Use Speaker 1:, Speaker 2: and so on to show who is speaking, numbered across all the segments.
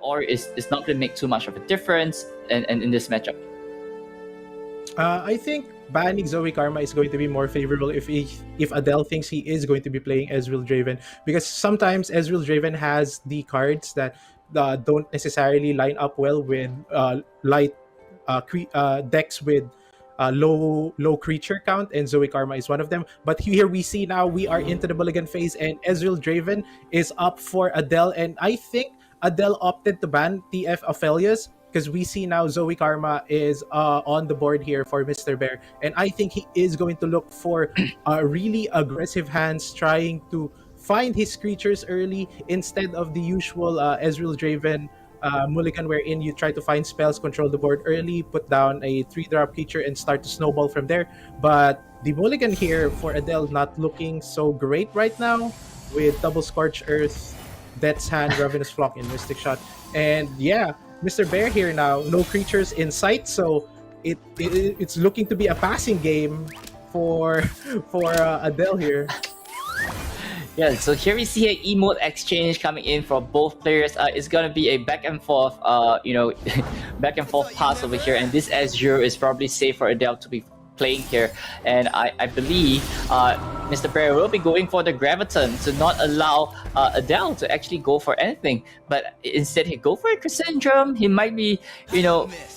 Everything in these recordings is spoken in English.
Speaker 1: or is not going to make too much of a difference and in this matchup?
Speaker 2: I think banning Zoe Karma is going to be more favorable if Adel thinks he is going to be playing Ezreal Draven, because sometimes Ezreal Draven has the cards that don't necessarily line up well with light decks with low creature count, and Zoe Karma is one of them. But here we see now we are into the mulligan phase, and Ezreal Draven is up for Adel, and I think Adel opted to ban TF Aphelios because we see now Zoe Karma is on the board here for MisterBear, and I think he is going to look for really aggressive hands, trying to find his creatures early instead of the usual Ezreal Draven mulligan, wherein you try to find spells, control the board early, put down a 3-drop creature, and start to snowball from there. But the mulligan here for Adel not looking so great right now, with double Scorch Earth, Death's Hand, Ravenous Flock, and Mystic Shot. And yeah, MisterBear here now, no creatures in sight, so it's looking to be a passing game for Adel here.
Speaker 1: Yeah, so here we see an emote exchange coming in for both players. It's gonna be a back and forth, back and forth pass over here, and this Azure is probably safe for Adel to be playing here, and I believe MisterBear will be going for the Graviton to not allow Adel to actually go for anything, but instead he go for a Cassandrum. He might be,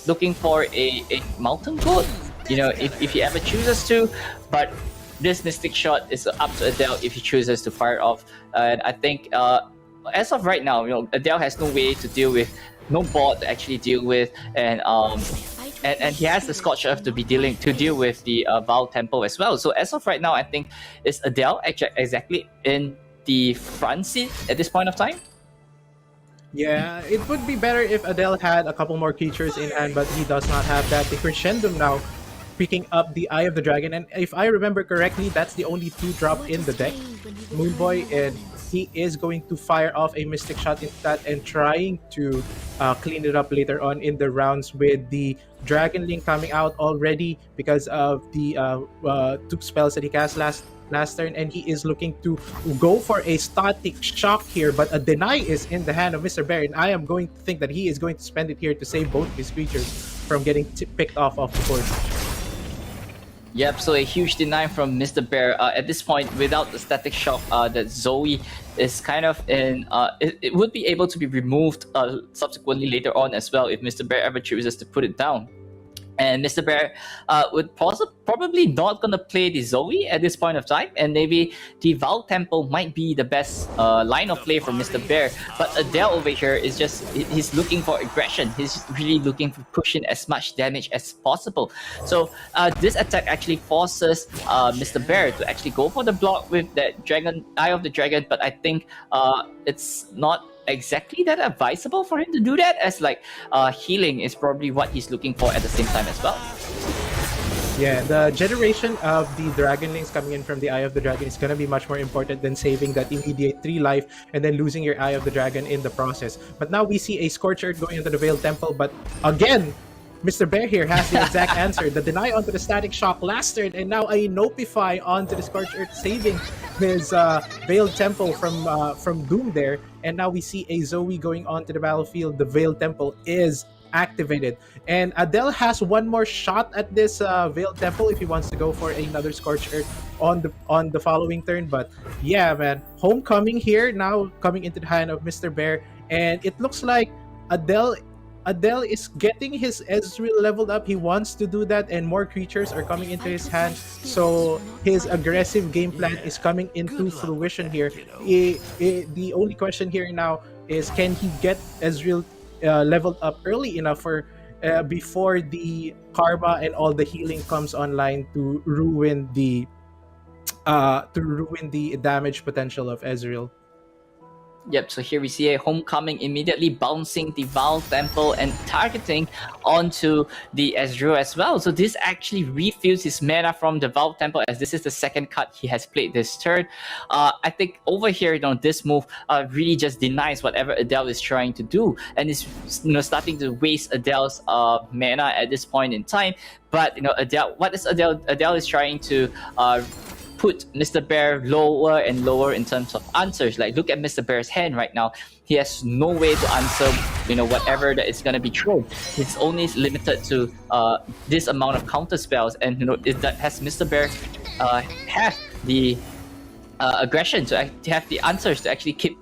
Speaker 1: looking for a Mountain Goat, if he ever chooses to, but this Mystic Shot is up to Adel if he chooses to fire off. And I think as of right now, Adel has no way to deal with, no board to actually deal with, and he has the Scorch Earth to deal with the Val Temple as well. So as of right now, I think is Adel exactly in the front seat at this point of time.
Speaker 2: Yeah, it would be better if Adel had a couple more creatures in hand, but he does not have that. The Crescendum now picking up the Eye of the Dragon, and if I remember correctly, that's the only 2-drop in the deck, Moonboy, and he is going to fire off a Mystic Shot into that and trying to clean it up later on in the rounds with the Dragon Link coming out already because of the 2 spells that he cast last turn, and he is looking to go for a Static Shock here, but a Deny is in the hand of MisterBear, and I am going to think that he is going to spend it here to save both his creatures from getting picked off the board.
Speaker 1: Yep, so a huge deny from MisterBear. At this point, without the Static Shock, that Zoe is kind of in... it would be able to be removed subsequently later on as well if MisterBear ever chooses to put it down. And MisterBear would probably not gonna play the Zoe at this point of time, and maybe the Val Temple might be the best line of play for MisterBear. But Adel over here is he's looking for aggression. He's really looking for pushing as much damage as possible. So this attack actually forces MisterBear to actually go for the block with that Eye of the Dragon, but I think it's not exactly that advisable for him to do that, as healing is probably what he's looking for at the same time as well.
Speaker 2: Yeah, the generation of the Dragon Links coming in from the Eye of the Dragon is going to be much more important than saving that immediate 3 life and then losing your Eye of the Dragon in the process. But now we see a Scorch Earth going into the Veiled Temple, but again, MisterBear here has the exact answer. The Deny onto the Static Shock last turn, and now a Notify onto the Scorch Earth, saving his Veiled Temple from doom there. And now we see a Zoe going onto the battlefield. The Veiled Temple is activated, and Adel has one more shot at this Veiled Temple if he wants to go for another Scorch Earth on the following turn. But yeah, man, Homecoming here now coming into the hand of MisterBear, and it looks like Adel is getting his Ezreal leveled up. He wants to do that, and more creatures are coming into his hand. So his aggressive game plan is coming into fruition here. The only question here now is, can he get Ezreal leveled up early enough for before the Karma and all the healing comes online to ruin the damage potential of Ezreal?
Speaker 1: Yep, so here we see a Homecoming immediately bouncing the Val Temple and targeting onto the Ezreal as well. So this actually refills his mana from the Val Temple, as this is the second card he has played this turn. I think over here, this move really just denies whatever Adel is trying to do, and is starting to waste Adel's mana at this point in time. But Adel, what is Adel? Adel is trying to put MisterBear lower and lower in terms of answers. Like, look at MisterBear's hand right now. He has no way to answer whatever that is gonna be thrown, it's only limited to this amount of counter spells, and that has MisterBear have the aggression to have the answers to actually keep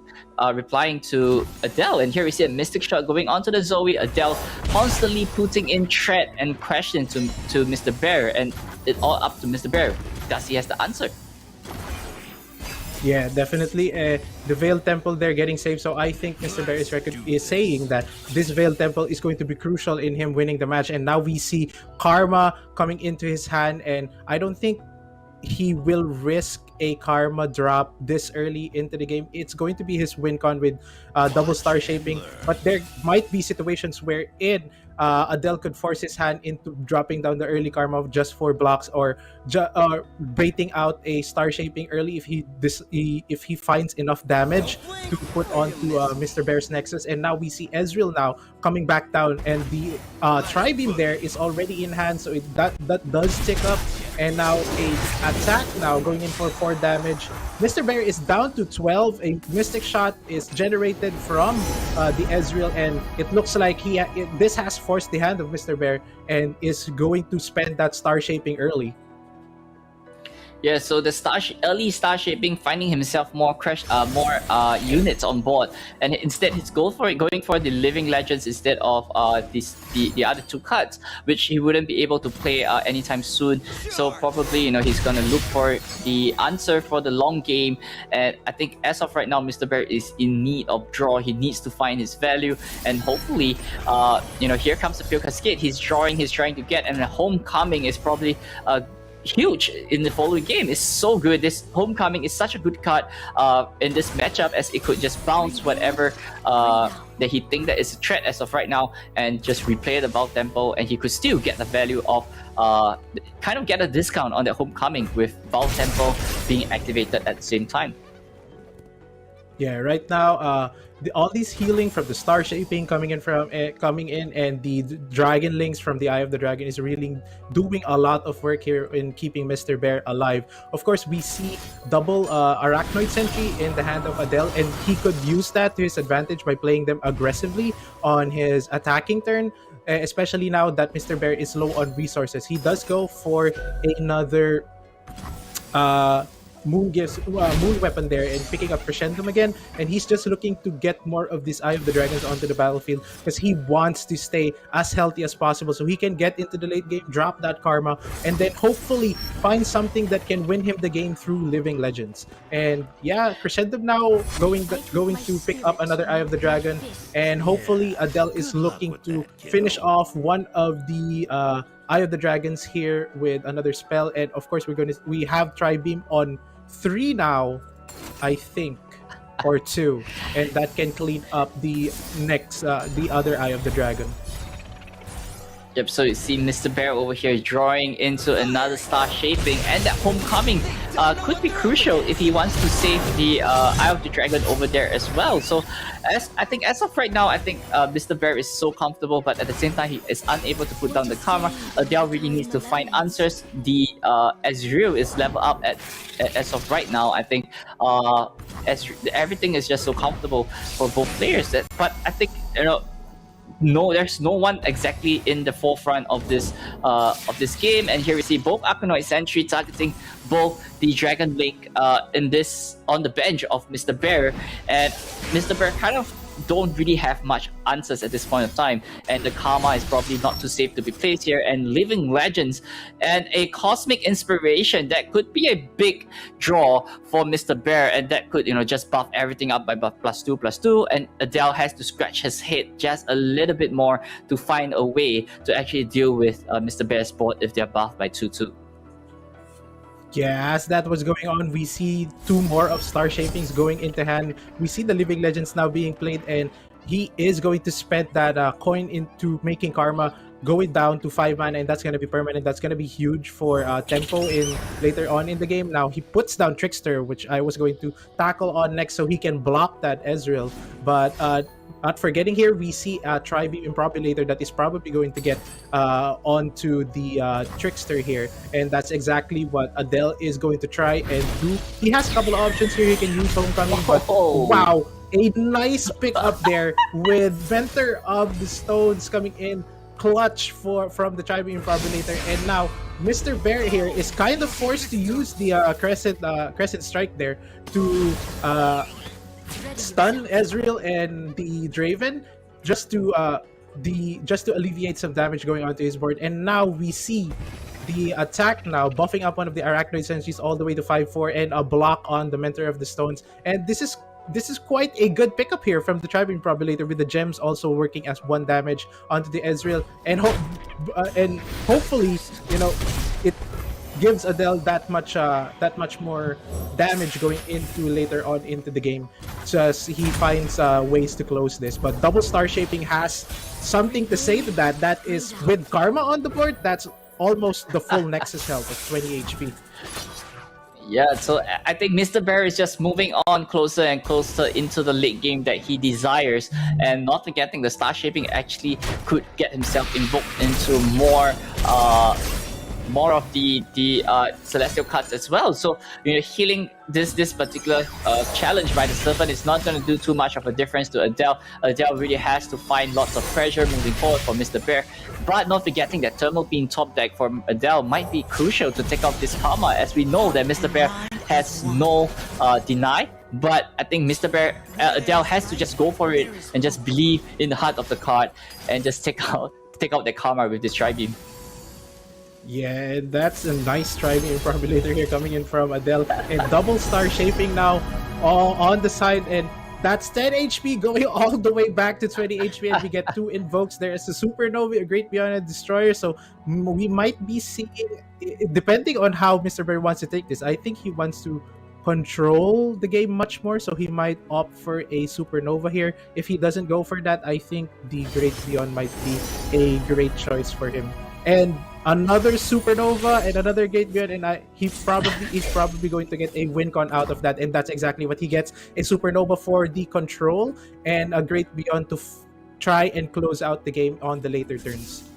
Speaker 1: replying to Adel. And here we see a Mystic Shot going onto the Zoe. Adel constantly putting in threat and question to MisterBear, and it all up to MisterBear. Does he has the answer?
Speaker 2: Yeah, definitely. The Veiled Temple there getting saved. So I think MisterBear is saying that this Veiled Temple is going to be crucial in him winning the match. And now we see Karma coming into his hand. And I don't think he will risk a Karma drop this early into the game. It's going to be his win con with double star shaping. But there might be situations wherein Adel could force his hand into dropping down the early Karma of just 4 blocks, or baiting out a star shaping early if he finds enough damage to put onto MisterBear's Nexus. And now we see Ezreal now coming back down, and the Tri-Beam there is already in hand, so that does tick up. And now a attack now going in for 4 damage. MisterBear is down to 12. A Mystic Shot is generated from the Ezreal, and it looks like this has forced the hand of MisterBear and is going to spend that star shaping early.
Speaker 1: Yeah, so the early star shaping, finding himself more units on board, and instead he's going for the Living Legends instead of the other 2 cards, which he wouldn't be able to play anytime soon. So probably he's gonna look for the answer for the long game, and I think as of right now, MisterBear is in need of draw. He needs to find his value, and hopefully, here comes the Pure Cascade. He's trying to get, and the Homecoming is probably huge in the following game. It's so good. This Homecoming is such a good card in this matchup, as it could just bounce whatever that he think that is a threat as of right now, and just replay the Vault Temple, and he could still get the value of kind of get a discount on the Homecoming with Vault Temple being activated at the same time.
Speaker 2: Yeah, right now, all these healing from the star shaping coming in, and the dragon links from the Eye of the Dragon is really doing a lot of work here in keeping MisterBear alive. Of course, we see double Arachnoid Sentry in the hand of Adel, and he could use that to his advantage by playing them aggressively on his attacking turn. Especially now that MisterBear is low on resources, he does go for another moon weapon there and picking up Crescendum again, and he's just looking to get more of this Eye of the Dragons onto the battlefield, because he wants to stay as healthy as possible so he can get into the late game, drop that Karma, and then hopefully find something that can win him the game through Living Legends. And yeah, Crescendum now going to pick up another Eye of the Dragon, and hopefully Adel is looking to finish off one of the Eye of the Dragons here with another spell. And of course we have Tri-Beam on 3 now, I think, or 2, and that can clean up the other Eye of the Dragon.
Speaker 1: Yep, so you see MisterBear over here drawing into another star shaping, and that Homecoming could be crucial if he wants to save the Eye of the Dragon over there as well. So as of right now, I think MisterBear is so comfortable, but at the same time he is unable to put down the Karma. Adel really needs to find answers. The Ezreal is level up as of right now. I think everything is just so comfortable for both players. But I think there's no one exactly in the forefront of this game, and here we see both Arachnoid Sentry targeting both the Dragon Link on the bench of MisterBear, and MisterBear kind of don't really have much answers at this point of time, and the Karma is probably not too safe to be placed here, and Living Legends and a Cosmic Inspiration that could be a big draw for MisterBear, and that could just buff everything up by buff +2/+2, and Adel has to scratch his head just a little bit more to find a way to actually deal with MisterBear's board if they're buffed by 2/2.
Speaker 2: Yeah, as that was going on, we see 2 more of star shapings going into hand. We see the Living Legends now being played, and he is going to spend that coin into making Karma going down to 5 mana, and that's going to be permanent. That's going to be huge for tempo in later on in the game. Now he puts down Trickster, which I was going to tackle on next, so he can block that Ezreal. But not forgetting here, we see a Tri-Beam Impropulator that is probably going to get onto the Trickster here, and that's exactly what Adel is going to try and do. He has a couple of options here. He can use Homecoming, but wow, A nice pick up there with Mentor of the Stones coming in clutch from the Tribune Improbulator, and now MisterBear here is kind of forced to use the Crescent Strike there to stun Ezreal and the Draven just to alleviate some damage going onto his board. And now we see the attack now buffing up one of the Arachnoid Sentries all the way to 5-4 and a block on the Mentor of the Stones. And this is quite a good pickup here from the Tribune Improbulator, with the gems also working as 1 damage onto the Ezreal, and hopefully, it gives Adel that much more damage going into later on into the game, just he finds ways to close this. But double star shaping has something to say to that. That is, with Karma on the board, that's almost the full Nexus health of 20 HP.
Speaker 1: Yeah, so I think MisterBear is just moving on closer and closer into the late game that he desires, and not forgetting the star shaping actually could get himself invoked into more of the celestial cards as well. So healing this particular challenge by the serpent is not going to do too much of a difference to Adel. Adel really has to find lots of pressure moving forward for MisterBear, but not forgetting that thermal beam top deck for Adel might be crucial to take out this karma, as we know that MisterBear has no deny. But I think Adel has to just go for it and just believe in the heart of the card and just take out the karma with this Tri-Beam.
Speaker 2: Yeah, that's a nice Tribune Improbulator here coming in from Adel, and double star shaping now on the side, and that's 10 HP going all the way back to 20 HP, and we get 2 invokes. There is a Supernova, a Great Beyond, a Destroyer, so we might be seeing, depending on how MisterBear wants to take this, I think he wants to control the game much more, so he might opt for a Supernova here. If he doesn't go for that, I think the Great Beyond might be a great choice for him. And another Supernova and another Great Beyond, and he's probably going to get a win con out of that, and that's exactly what he gets: a Supernova for the control and a Great Beyond to try and close out the game on the later turns.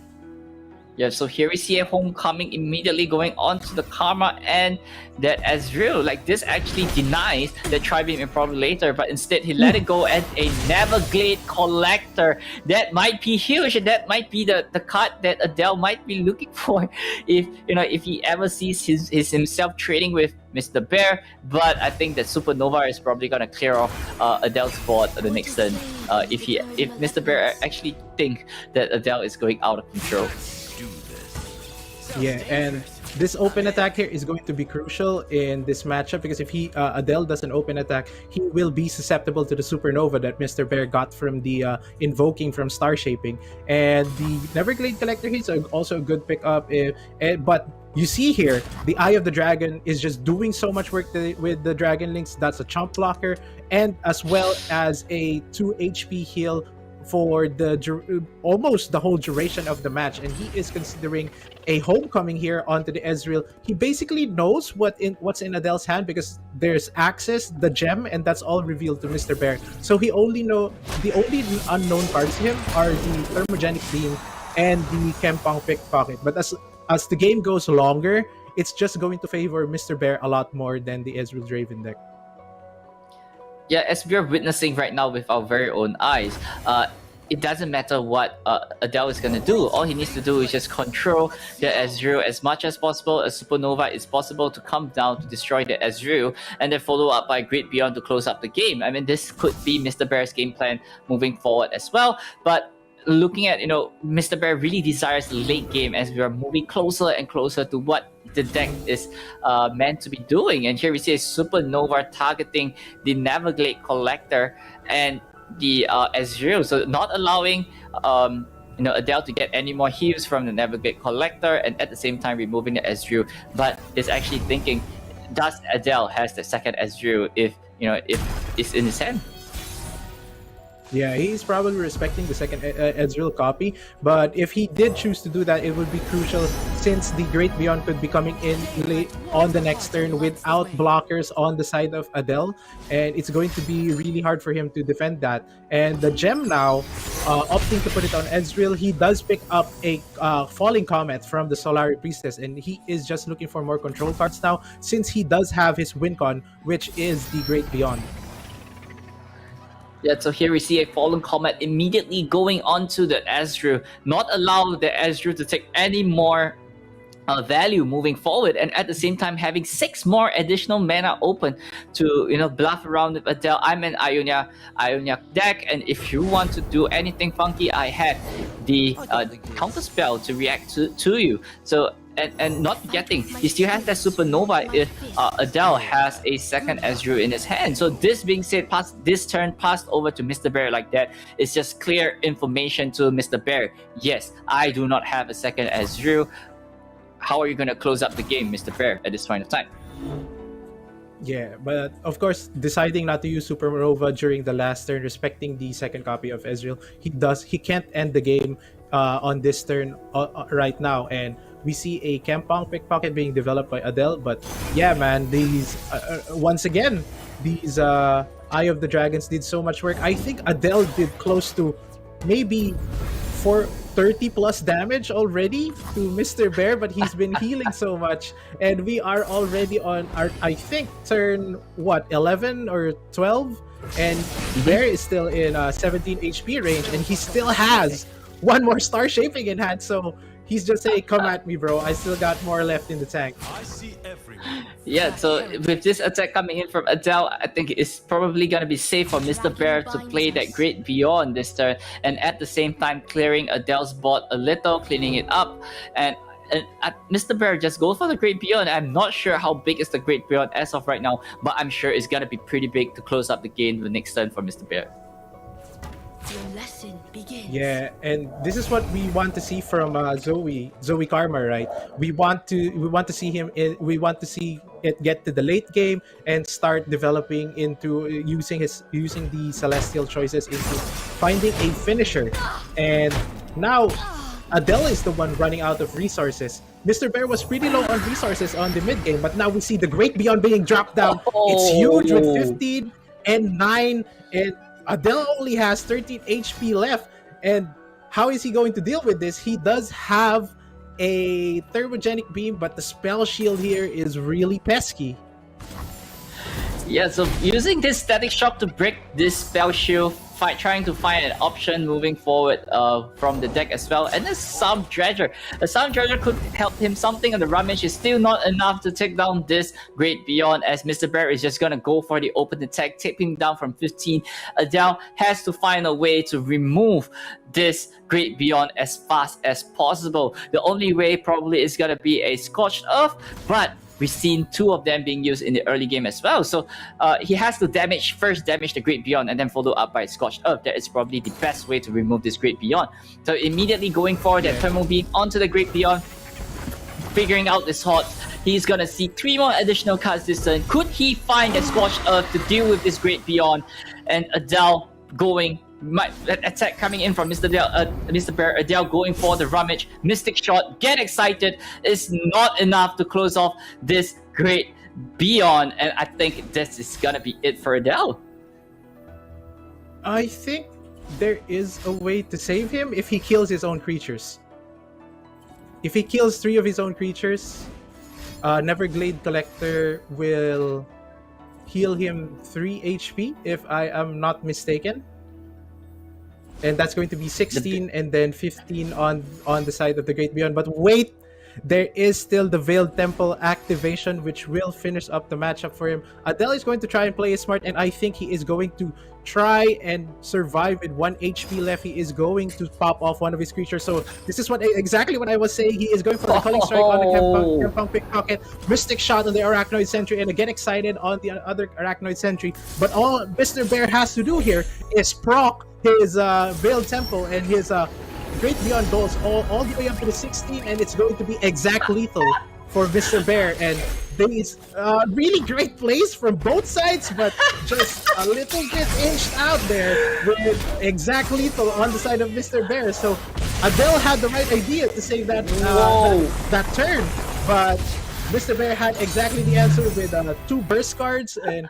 Speaker 1: Yeah, so here we see a homecoming immediately going on to the karma, and that Ezreal, like, this actually denies the Tri-Beam Improbulator, but instead he let it go at a Neverglade Collector. That might be huge, and that might be the card that Adel might be looking for if he ever sees himself trading with MisterBear. But I think that Supernova is probably gonna clear off Adel's board the next turn if MisterBear actually think that Adel is going out of control.
Speaker 2: Yeah, and this open attack here is going to be crucial in this matchup, because if Adel does an open attack, he will be susceptible to the Supernova that MisterBear got from the invoking from Star Shaping. And the Neverglade Collector is also a good pickup, but you see here, the Eye of the Dragon is just doing so much work with the Dragon Links. That's a chump blocker, and as well as a 2 HP heal for almost the whole duration of the match. And he is considering a homecoming here onto the Ezreal. He basically knows what's in Adel's hand, because there's Access, the gem, and that's all revealed to MisterBear. So the only unknown cards to him are the Thermogenic Beam and the Kempang Pickpocket. But as the game goes longer, it's just going to favor MisterBear a lot more than the Ezreal Draven deck.
Speaker 1: Yeah, as we're witnessing right now with our very own eyes, it doesn't matter what Adel is going to do. All he needs to do is just control the Ezreal as much as possible. A Supernova is possible to come down to destroy the Ezreal, and then follow up by Great Beyond to close up the game. I mean, this could be MisterBear's game plan moving forward as well. But looking at, MisterBear really desires the late game, as we are moving closer and closer to what the deck is meant to be doing. And here we see a Supernova targeting the Neverglade Collector and the Ezreal, so not allowing Adel to get any more heals from the Neverglade Collector, and at the same time removing the Ezreal. But is actually thinking, does Adel has the second Ezreal if it's in his hand?
Speaker 2: Yeah, he's probably respecting the second Ezreal copy, but if he did choose to do that, it would be crucial, since the Great Beyond could be coming in late on the next turn without blockers on the side of Adel, and it's going to be really hard for him to defend that. And the gem now, opting to put it on Ezreal, he does pick up a Falling Comet from the Solari Priestess, and he is just looking for more control cards now, since he does have his win con, which is the Great Beyond.
Speaker 1: Yeah, so here we see a Fallen Comet immediately going onto the Ezreal, not allow the Ezreal to take any more value moving forward, and at the same time having 6 more additional mana open to bluff around with Adel. I'm an Ionia deck, and if you want to do anything funky, I had the counter spell to react to you. So and not forgetting, he still has that supernova if Adel has a second Ezreal in his hand. So this being said, this turn passed over to MisterBear like that is just clear information to MisterBear. Yes, I do not have a second Ezreal. How are you going to close up the game, MisterBear, at this point of time?
Speaker 2: Yeah, but of course, deciding not to use Supernova during the last turn, respecting the second copy of Ezreal, he can't end the game on this turn right now, and we see a Kempong Pickpocket being developed by Adel. But yeah, man, these once again, these Eye of the Dragons did so much work. I think Adel did close to maybe 30 plus damage already to MisterBear, but he's been healing so much, and we are already on our, I think, turn 11 or 12, and Bear is still in 17 HP range, and he still has one more Star Shaping in hand. So he's just saying, come at me, bro, I still got more left in the tank.
Speaker 3: I see everyone.
Speaker 1: Yeah, so with this attack coming in from Adel, I think it's probably going to be safe for MisterBear to play that Great Beyond this turn, and at the same time clearing Adel's bot a little, cleaning it up, and MisterBear just goes for the Great Beyond. I'm not sure how big is the Great Beyond as of right now, but I'm sure it's going to be pretty big to close up the game the next turn for MisterBear.
Speaker 4: Your lesson begins.
Speaker 2: Yeah, and this is what we want to see from Zoe Karma, right? We want to see him we want to see it get to the late game and start developing into using the celestial choices into finding a finisher. And now Adel is the one running out of resources. MisterBear was pretty low on resources on the mid game, but now we see the Great Beyond being dropped down. It's huge with 15 and 9, and Adel only has 13 HP left. And how is he going to deal with this? He does have a Thermogenic Beam, but the spell shield here is really pesky.
Speaker 1: Yeah, so using this Static Shock to break this spell shield, trying to find an option moving forward from the deck as well. And the Sound Dredger. The Sound Dredger could help him something, and the Rummage is still not enough to take down this Great Beyond, as MisterBear is just gonna go for the open attack, take him down from 15. Adel has to find a way to remove this Great Beyond as fast as possible. The only way probably is gonna be a Scorched Earth, but we've seen 2 of them being used in the early game as well. So he has to first damage the Great Beyond and then follow up by Scorched Earth. That is probably the best way to remove this Great Beyond. So immediately going for that Thermal Beam onto the Great Beyond, figuring out this hot. He's gonna see 3 more additional cards this turn. Could he find a Scorched Earth to deal with this Great Beyond? And Adel attack coming in from MisterBear. Adel going for the Rummage. Mystic Shot, get excited, is not enough to close off this Great Beyond, and I think this is gonna be it for Adel.
Speaker 2: I think there is a way to save him if he kills his own creatures. If he kills 3 of his own creatures, Neverglade Collector will heal him 3 HP, if I am not mistaken. And that's going to be 16 and then 15 on the side of the Great Beyond. But wait, there is still the Veiled Temple activation, which will finish up the matchup for him. Adel is going to try and play it smart, and I think he is going to try and survive with 1 HP left. He is going to pop off one of his creatures. So this is exactly what I was saying. He is going for the Culling Strike on the Kempong Pickpocket, Mystic Shot on the Arachnoid Sentry, and get excited on the other Arachnoid Sentry. But all MisterBear has to do here is proc his Veiled Temple and his Great Beyond goes all the way up to the 16, and it's going to be exact lethal for MisterBear. And these really great plays from both sides, but just a little bit inched out there with exact lethal on the side of MisterBear. So Adel had the right idea to save that that turn, but MisterBear had exactly the answer with 2 burst cards, and